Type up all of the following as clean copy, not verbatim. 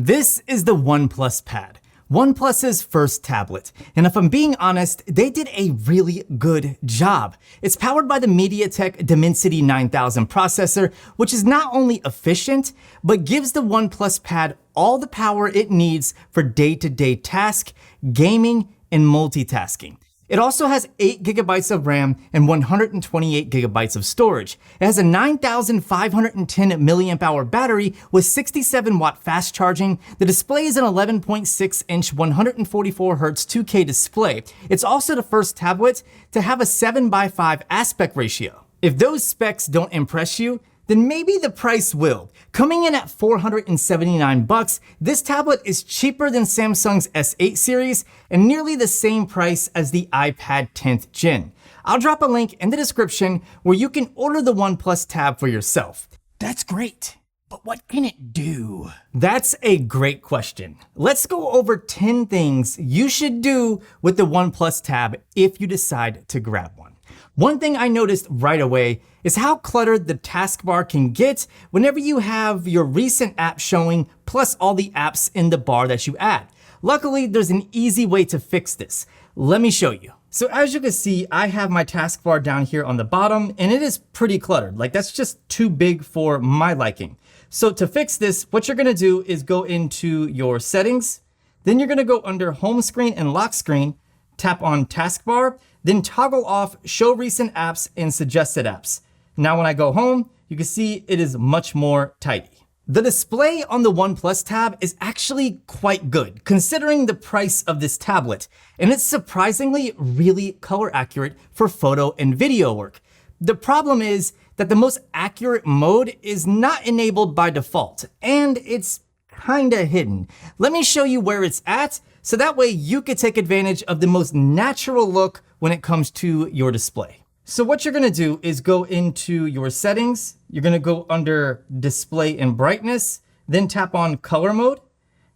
This is the OnePlus Pad, OnePlus's first tablet, and if I'm being honest, they did a really good job. It's powered by the Mediatek Dimensity 9000 processor, which is not only efficient, but gives the OnePlus Pad all the power it needs for day-to-day tasks, gaming, and multitasking. It also has 8 GB of RAM and 128 GB of storage. It has a 9,510 mAh battery with 67 watt fast charging. The display is an 11.6 inch 144 Hz 2K display. It's also the first tablet to have a 7:5 aspect ratio. If those specs don't impress you, then maybe the price will. Coming in at $479, this tablet is cheaper than Samsung's S8 series and nearly the same price as the iPad 10th Gen. I'll drop a link in the description where you can order the OnePlus Tab for yourself. That's great, but what can it do? That's a great question. Let's go over 10 things you should do with the OnePlus Tab if you decide to grab one. One thing I noticed right away is how cluttered the taskbar can get whenever you have your recent apps showing plus all the apps in the bar that you add. Luckily, there's an easy way to fix this. Let me show you. So as you can see, I have my taskbar down here on the bottom and it is pretty cluttered. Like that's just too big for my liking. So to fix this, what you're gonna do is go into your settings, then you're gonna go under home screen and lock screen, tap on taskbar, then toggle off show recent apps and suggested apps. Now when I go home, you can see it is much more tidy. The display on the OnePlus Tab is actually quite good considering the price of this tablet, and it's surprisingly really color accurate for photo and video work. The problem is that the most accurate mode is not enabled by default, and it's kinda hidden. Let me show you where it's at, so that way you can take advantage of the most natural look when it comes to your display. So what you're gonna do is go into your settings, you're gonna go under display and brightness, then tap on color mode,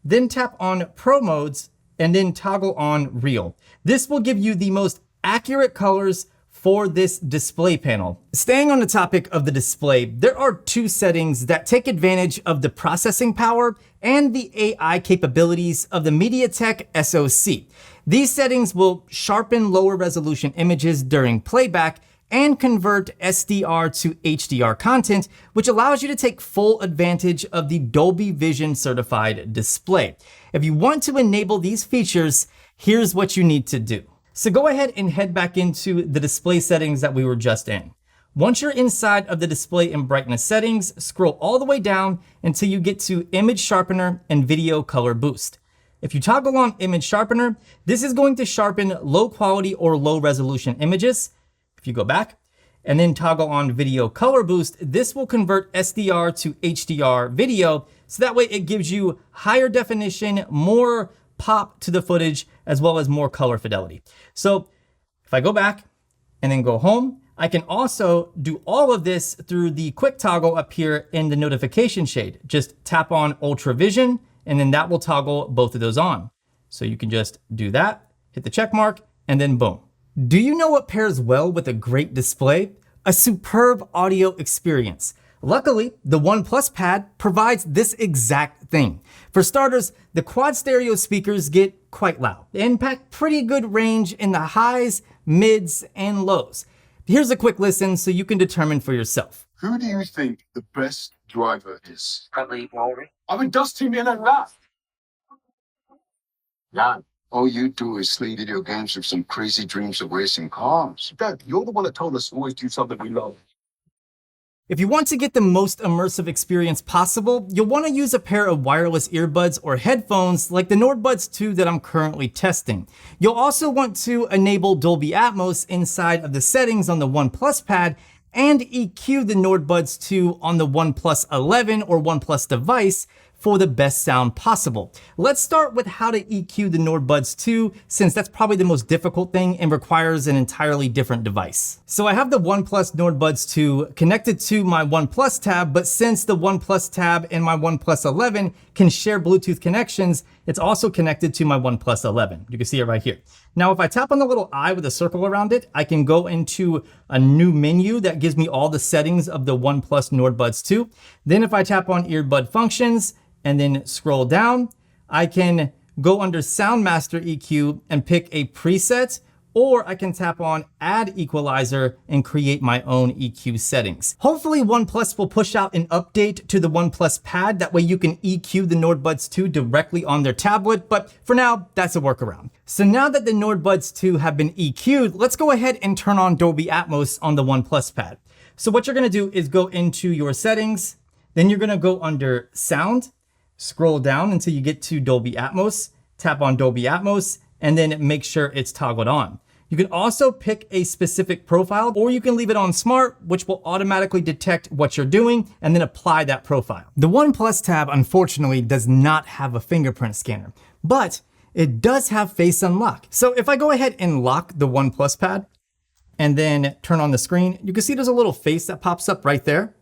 then tap on pro modes, and then toggle on real. This will give you the most accurate colors for this display panel. Staying on the topic of the display, there are 2 settings that take advantage of the processing power and the AI capabilities of the Mediatek SoC. These settings will sharpen lower resolution images during playback and convert SDR to HDR content, which allows you to take full advantage of the Dolby Vision certified display. If you want to enable these features, here's what you need to do. So go ahead and head back into the display settings that we were just in. Once you're inside of the display and brightness settings, scroll all the way down until you get to image sharpener and video color boost. If you toggle on image sharpener, this is going to sharpen low quality or low resolution images. If you go back and then toggle on video color boost, this will convert SDR to HDR video. So that way it gives you higher definition, more pop to the footage, as well as more color fidelity. So if I go back and then go home, I can also do all of this through the quick toggle up here in the notification shade. Just tap on Ultra Vision, and then that will toggle both of those on. So you can just do that, hit the check mark, and then boom. Do you know what pairs well with a great display? A superb audio experience. Luckily, the OnePlus Pad provides this exact thing. For starters, the quad stereo speakers get quite loud and pack pretty good range in the highs, mids, and lows. Here's a quick listen so you can determine for yourself. Who do you think the best driver is? Probably Rory. I mean, does to me and that. Yeah. All you do is play video games with some crazy dreams of racing cars. Dad, you're the one that told us to always do something we love. If you want to get the most immersive experience possible, you'll want to use a pair of wireless earbuds or headphones like the Nord Buds 2 that I'm currently testing. You'll also want to enable Dolby Atmos inside of the settings on the OnePlus Pad and EQ the Nord Buds 2 on the OnePlus 11 or OnePlus device for the best sound possible. Let's start with how to EQ the Nord Buds 2, since that's probably the most difficult thing and requires an entirely different device. So I have the OnePlus Nord Buds 2 connected to my OnePlus Tab, but since the OnePlus Tab and my OnePlus 11 can share Bluetooth connections, it's also connected to my OnePlus 11. You can see it right here. Now, if I tap on the little eye with a circle around it, I can go into a new menu that gives me all the settings of the OnePlus Nord Buds 2. Then if I tap on earbud functions, and then scroll down. I can go under Sound Master EQ and pick a preset, or I can tap on Add Equalizer and create my own EQ settings. Hopefully OnePlus will push out an update to the OnePlus Pad. That way you can EQ the Nord Buds 2 directly on their tablet, but for now, that's a workaround. So now that the Nord Buds 2 have been EQ'd, let's go ahead and turn on Dolby Atmos on the OnePlus Pad. So what you're gonna do is go into your settings, then you're gonna go under Sound, scroll down until you get to Dolby Atmos, tap on Dolby Atmos, and then make sure it's toggled on. You can also pick a specific profile, or you can leave it on smart, which will automatically detect what you're doing and then apply that profile. The OnePlus Tab, unfortunately, does not have a fingerprint scanner, but it does have face unlock. So if I go ahead and lock the OnePlus Pad and then turn on the screen, you can see there's a little face that pops up right there.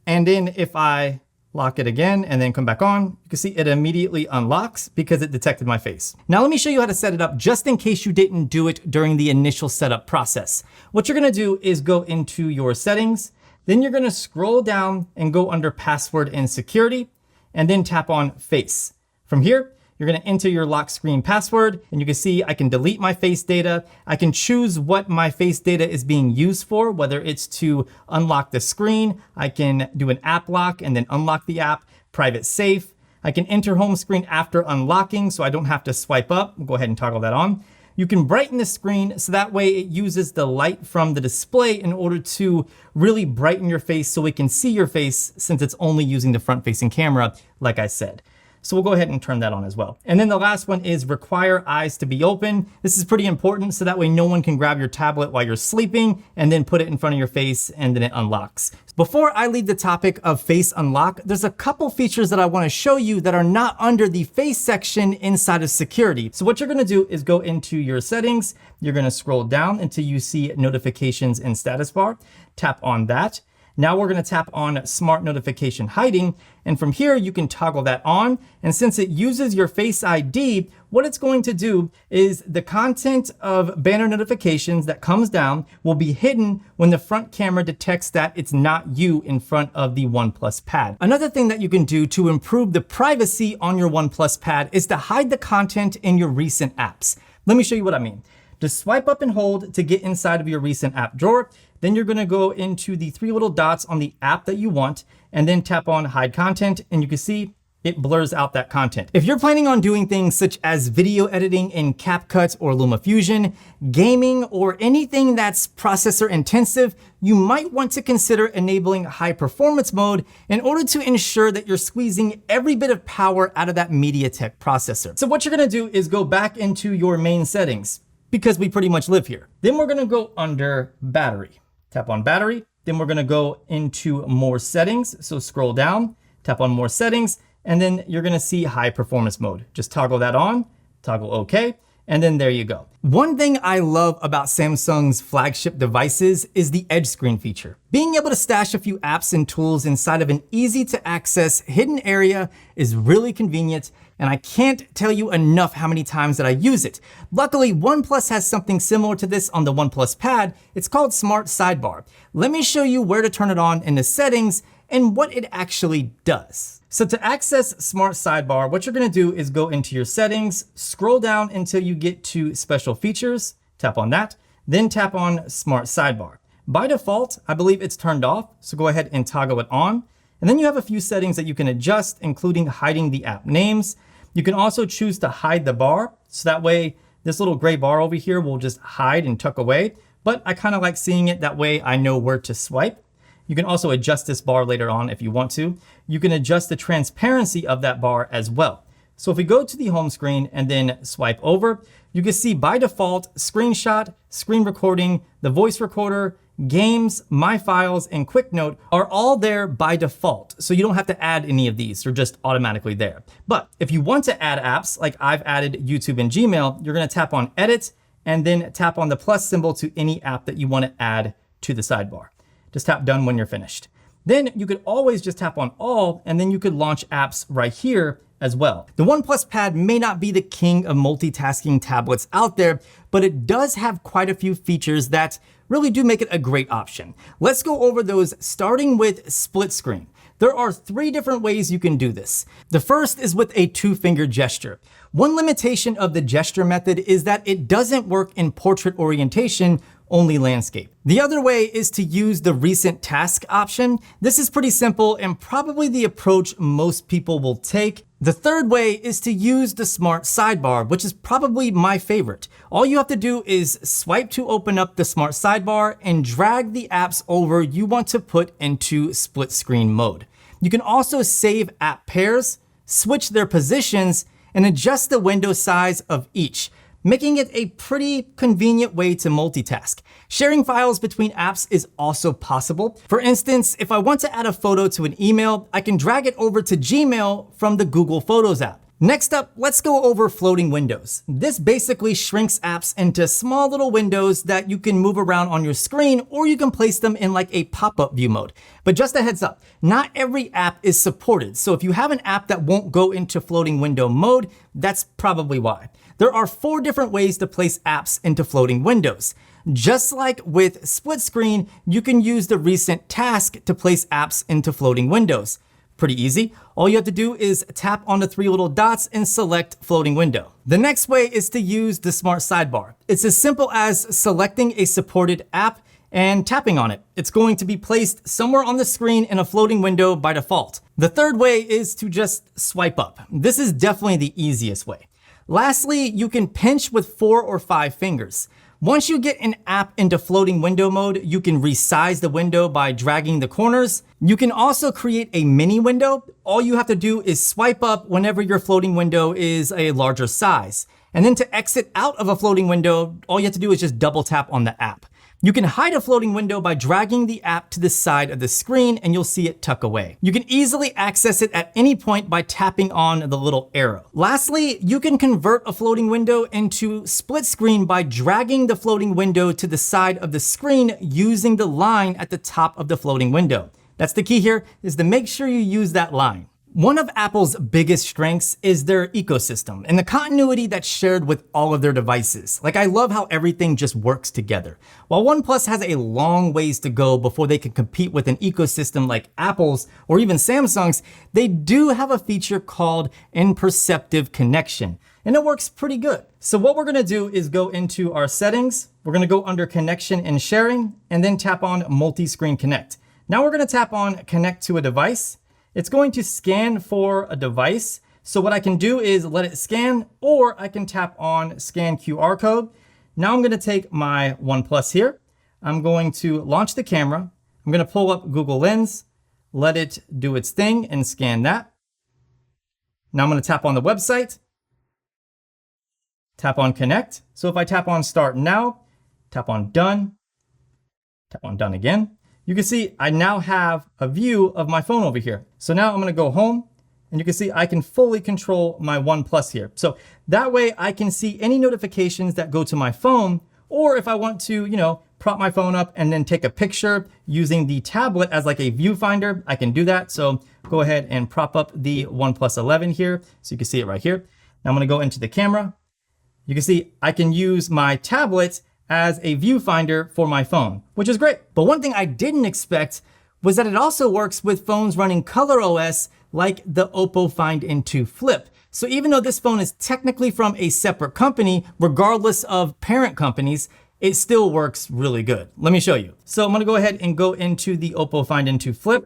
And then if I lock it again and then come back on, you can see it immediately unlocks because it detected my face. Now let me show you how to set it up just in case you didn't do it during the initial setup process. What you're gonna do is go into your settings, then you're gonna scroll down and go under password and security, and then tap on face. From here, you're gonna enter your lock screen password, and you can see I can delete my face data. I can choose what my face data is being used for, whether it's to unlock the screen. I can do an app lock and then unlock the app, private safe. I can enter home screen after unlocking, so I don't have to swipe up. We'll go ahead and toggle that on. You can brighten the screen, so that way it uses the light from the display in order to really brighten your face so we can see your face, since it's only using the front-facing camera, like I said. So we'll go ahead and turn that on as well. And then the last one is require eyes to be open. This is pretty important, so that way no one can grab your tablet while you're sleeping and then put it in front of your face and then it unlocks. Before I leave the topic of face unlock, there's a couple features that I want to show you that are not under the face section inside of security. So what you're going to do is go into your settings. You're going to scroll down until you see notifications and status bar. Tap on that. Now we're gonna tap on Smart Notification Hiding, and from here you can toggle that on. And since it uses your Face ID, what it's going to do is the content of banner notifications that comes down will be hidden when the front camera detects that it's not you in front of the OnePlus Pad. Another thing that you can do to improve the privacy on your OnePlus Pad is to hide the content in your recent apps. Let me show you what I mean. Just swipe up and hold to get inside of your recent app drawer. Then you're gonna go into the three little dots on the app that you want, and then tap on hide content, and you can see it blurs out that content. If you're planning on doing things such as video editing in CapCut or LumaFusion, gaming, or anything that's processor intensive, you might want to consider enabling high performance mode in order to ensure that you're squeezing every bit of power out of that Mediatek processor. So what you're gonna do is go back into your main settings, because we pretty much live here. Then we're gonna go under battery. Tap on battery, then we're gonna go into more settings. So scroll down, tap on more settings, and then you're gonna see high performance mode. Just toggle that on, toggle OK, and then there you go. One thing I love about Samsung's flagship devices is the edge screen feature. Being able to stash a few apps and tools inside of an easy to access hidden area is really convenient, and I can't tell you enough how many times that I use it. Luckily, OnePlus has something similar to this on the OnePlus Pad. It's called Smart Sidebar. Let me show you where to turn it on in the settings and what it actually does. So to access Smart Sidebar, what you're gonna do is go into your settings, scroll down until you get to Special Features, tap on that, then tap on Smart Sidebar. By default, I believe it's turned off, so go ahead and toggle it on. And then you have a few settings that you can adjust, including hiding the app names. You can also choose to hide the bar, so that way this little gray bar over here will just hide and tuck away, but I kind of like seeing it that way I know where to swipe. You can also adjust this bar later on if you want to. You can adjust the transparency of that bar as well. So if we go to the home screen and then swipe over, you can see by default, screenshot, screen recording, the voice recorder, games, my files, and quick note are all there by default. So you don't have to add any of these, they're just automatically there. But if you want to add apps, like I've added YouTube and Gmail, you're gonna tap on edit and then tap on the plus symbol to any app that you wanna add to the sidebar. Just tap done when you're finished. Then you could always just tap on all, and then you could launch apps right here as well. The OnePlus Pad may not be the king of multitasking tablets out there, but it does have quite a few features that really do make it a great option. Let's go over those, starting with split screen. There are 3 different ways you can do this. The first is with a 2-finger gesture. One limitation of the gesture method is that it doesn't work in portrait orientation, only landscape. The other way is to use the recent task option. This is pretty simple and probably the approach most people will take. The third way is to use the smart sidebar, which is probably my favorite. All you have to do is swipe to open up the smart sidebar and drag the apps over you want to put into split screen mode. You can also save app pairs, switch their positions, and adjust the window size of each, making it a pretty convenient way to multitask. Sharing files between apps is also possible. For instance, if I want to add a photo to an email, I can drag it over to Gmail from the Google Photos app. Next up, let's go over floating windows. This basically shrinks apps into small little windows that you can move around on your screen, or you can place them in like a pop-up view mode. But just a heads up, not every app is supported. So if you have an app that won't go into floating window mode, that's probably why. There are 4 different ways to place apps into floating windows. Just like with split screen, you can use the recent task to place apps into floating windows. Pretty easy. All you have to do is tap on the 3 little dots and select floating window. The next way is to use the smart sidebar. It's as simple as selecting a supported app and tapping on it. It's going to be placed somewhere on the screen in a floating window by default. The third way is to just swipe up. This is definitely the easiest way. Lastly, you can pinch with 4 or 5 fingers. Once you get an app into floating window mode, you can resize the window by dragging the corners. You can also create a mini window. All you have to do is swipe up whenever your floating window is a larger size. And then to exit out of a floating window, all you have to do is just double tap on the app. You can hide a floating window by dragging the app to the side of the screen and you'll see it tuck away. You can easily access it at any point by tapping on the little arrow. Lastly, you can convert a floating window into split screen by dragging the floating window to the side of the screen using the line at the top of the floating window. That's the key here, is to make sure you use that line. One of Apple's biggest strengths is their ecosystem and the continuity that's shared with all of their devices. Like, I love how everything just works together. While OnePlus has a long ways to go before they can compete with an ecosystem like Apple's or even Samsung's, they do have a feature called Imperceptive connection, and it works pretty good. So what we're gonna do is go into our settings, we're gonna go under connection and sharing, and then tap on multi-screen connect. Now we're gonna tap on connect to a device. It's going to scan for a device. So what I can do is let it scan, or I can tap on scan QR code. Now I'm gonna take my OnePlus here. I'm going to launch the camera. I'm gonna pull up Google Lens, let it do its thing and scan that. Now I'm gonna tap on the website, tap on connect. So if I tap on start now, tap on done again, you can see I now have a view of my phone over here. So now I'm gonna go home and you can see I can fully control my OnePlus here. So that way I can see any notifications that go to my phone, or if I want to, prop my phone up and then take a picture using the tablet as like a viewfinder, I can do that. So go ahead and prop up the OnePlus 11 here. So you can see it right here. Now I'm gonna go into the camera. You can see I can use my tablet as a viewfinder for my phone, which is great. But one thing I didn't expect was that it also works with phones running Color OS like the Oppo Find N2 Flip. So even though this phone is technically from a separate company, regardless of parent companies, it still works really good. Let me show you. So I'm gonna go ahead and go into the Oppo Find N2 Flip.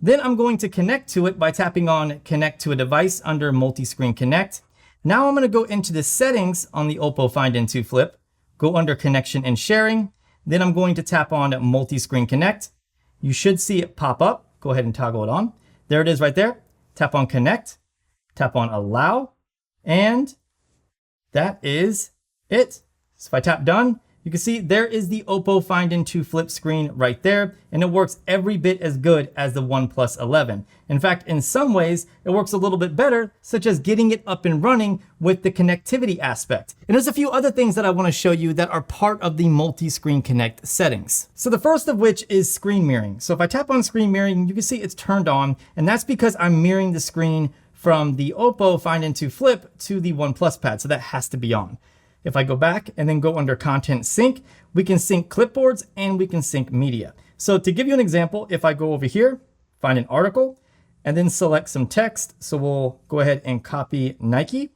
Then I'm going to connect to it by tapping on connect to a device under multi-screen connect. Now I'm gonna go into the settings on the Oppo Find N2 Flip, go under connection and sharing. Then I'm going to tap on multi-screen connect. You should see it pop up. Go ahead and toggle it on. There it is right there. Tap on connect, tap on allow, and that is it. So if I tap done, you can see there is the Oppo Find N2 Flip screen right there, and it works every bit as good as the OnePlus 11. In fact, in some ways, it works a little bit better, such as getting it up and running with the connectivity aspect. And there's a few other things that I want to show you that are part of the multi-screen connect settings. So the first of which is screen mirroring. So if I tap on screen mirroring, you can see it's turned on, and that's because I'm mirroring the screen from the Oppo Find N2 Flip to the OnePlus Pad, so that has to be on. If I go back and then go under content sync, we can sync clipboards and we can sync media. So to give you an example, if I go over here, find an article, and then select some text. So we'll go ahead and copy Nike,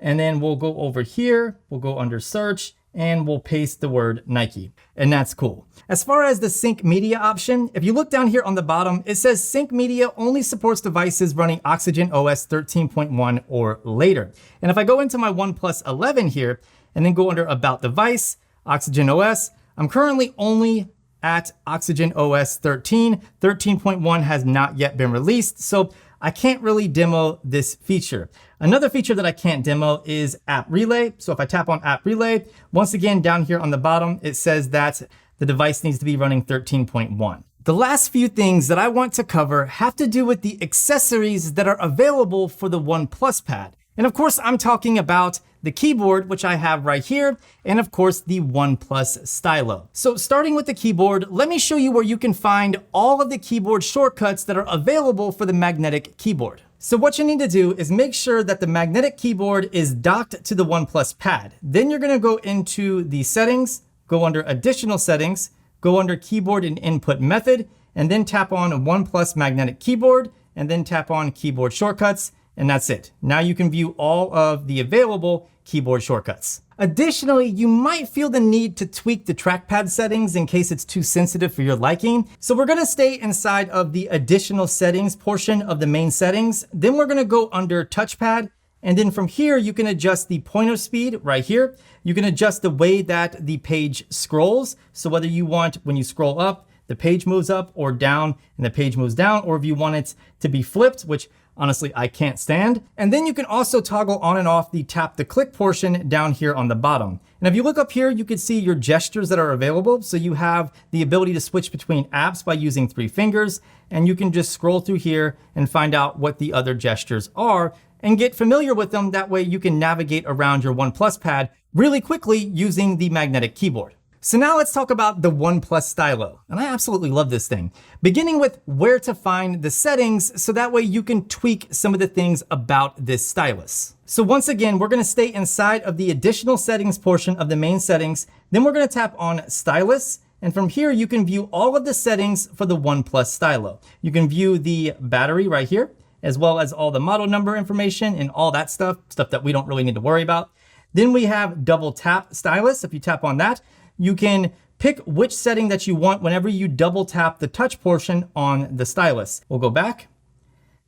and then we'll go over here, we'll go under search, and we'll paste the word Nike, and that's cool. As far as the sync media option, if you look down here on the bottom, it says sync media only supports devices running Oxygen OS 13.1 or later. And if I go into my OnePlus 11 here, and then go under About Device, Oxygen OS, I'm currently only at Oxygen OS 13. 13.1 has not yet been released, so I can't really demo this feature. Another feature that I can't demo is App Relay. So if I tap on App Relay, once again, down here on the bottom, it says that the device needs to be running 13.1. The last few things that I want to cover have to do with the accessories that are available for the OnePlus Pad. And of course, I'm talking about the keyboard, which I have right here, and of course the OnePlus Stylo. So starting with the keyboard, let me show you where you can find all of the keyboard shortcuts that are available for the magnetic keyboard. So what you need to do is make sure that the magnetic keyboard is docked to the OnePlus Pad. Then you're gonna go into the settings, go under additional settings, go under keyboard and input method, and then tap on OnePlus magnetic keyboard, and then tap on keyboard shortcuts. And that's it. Now you can view all of the available keyboard shortcuts. Additionally, you might feel the need to tweak the trackpad settings in case it's too sensitive for your liking. So we're gonna stay inside of the additional settings portion of the main settings. Then we're gonna go under touchpad. And then from here, you can adjust the pointer speed right here. You can adjust the way that the page scrolls. So whether you want, when you scroll up, the page moves up, or down and the page moves down, or if you want it to be flipped, which honestly, I can't stand. And then you can also toggle on and off the tap to click portion down here on the bottom. And if you look up here, you can see your gestures that are available. So you have the ability to switch between apps by using 3 fingers, and you can just scroll through here and find out what the other gestures are and get familiar with them. That way you can navigate around your OnePlus Pad really quickly using the magnetic keyboard. So now let's talk about the OnePlus Stylo. And I absolutely love this thing. Beginning with where to find the settings, so that way you can tweak some of the things about this stylus. So once again, we're gonna stay inside of the additional settings portion of the main settings. Then we're gonna tap on stylus. And from here, you can view all of the settings for the OnePlus Stylo. You can view the battery right here, as well as all the model number information and all that stuff that we don't really need to worry about. Then we have double tap stylus. If you tap on that, you can pick which setting that you want whenever you double tap the touch portion on the stylus. We'll go back.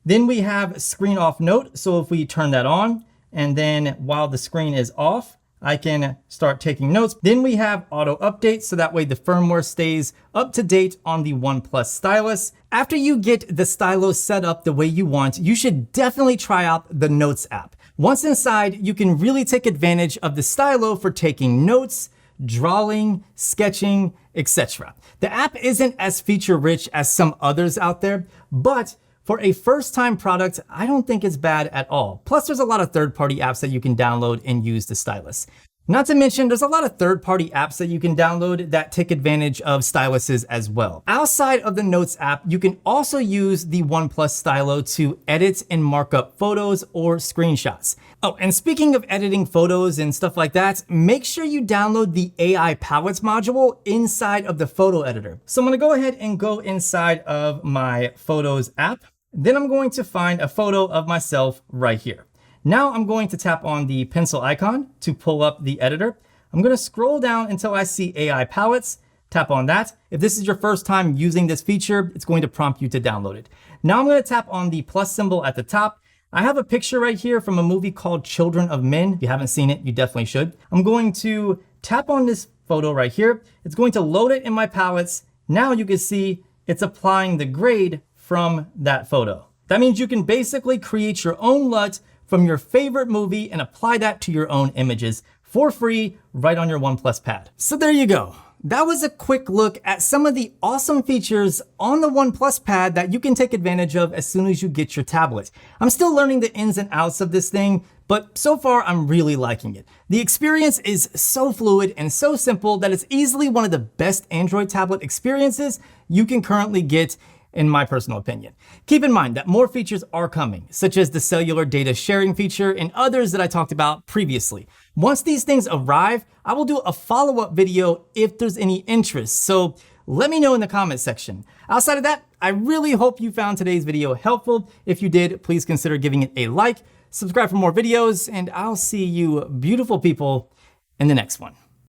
Then we have screen off note. So if we turn that on, and then while the screen is off, I can start taking notes. Then we have auto update, so that way the firmware stays up to date on the OnePlus stylus. After you get the Stylo set up the way you want, you should definitely try out the Notes app. Once inside, you can really take advantage of the Stylo for taking notes, drawing, sketching, etc. The app isn't as feature rich as some others out there, but for a first-time product, I don't think it's bad at all. Plus, there's a lot of third-party apps that you can download and use the stylus. Not to mention, there's a lot of third-party apps that you can download that take advantage of styluses as well. Outside of the Notes app, you can also use the OnePlus Stylo to edit and mark up photos or screenshots. Oh, and speaking of editing photos and stuff like that, make sure you download the AI Palettes module inside of the photo editor. So I'm gonna go ahead and go inside of my Photos app. Then I'm going to find a photo of myself right here. Now I'm going to tap on the pencil icon to pull up the editor. I'm gonna scroll down until I see AI Palettes, tap on that. If this is your first time using this feature, it's going to prompt you to download it. Now I'm gonna tap on the plus symbol at the top. I have a picture right here from a movie called Children of Men. If you haven't seen it, you definitely should. I'm going to tap on this photo right here. It's going to load it in my palettes. Now you can see it's applying the grade from that photo. That means you can basically create your own LUT from your favorite movie and apply that to your own images for free right on your OnePlus Pad. So there you go. That was a quick look at some of the awesome features on the OnePlus Pad that you can take advantage of as soon as you get your tablet. I'm still learning the ins and outs of this thing, but so far I'm really liking it. The experience is so fluid and so simple that it's easily one of the best Android tablet experiences you can currently get, in my personal opinion. Keep in mind that more features are coming, such as the cellular data sharing feature and others that I talked about previously. Once these things arrive, I will do a follow-up video if there's any interest. So Let me know in the comments section. Outside of that, I really hope you found today's video helpful. If you did, please consider giving it a like, subscribe for more videos, and I'll see you beautiful people in the next one.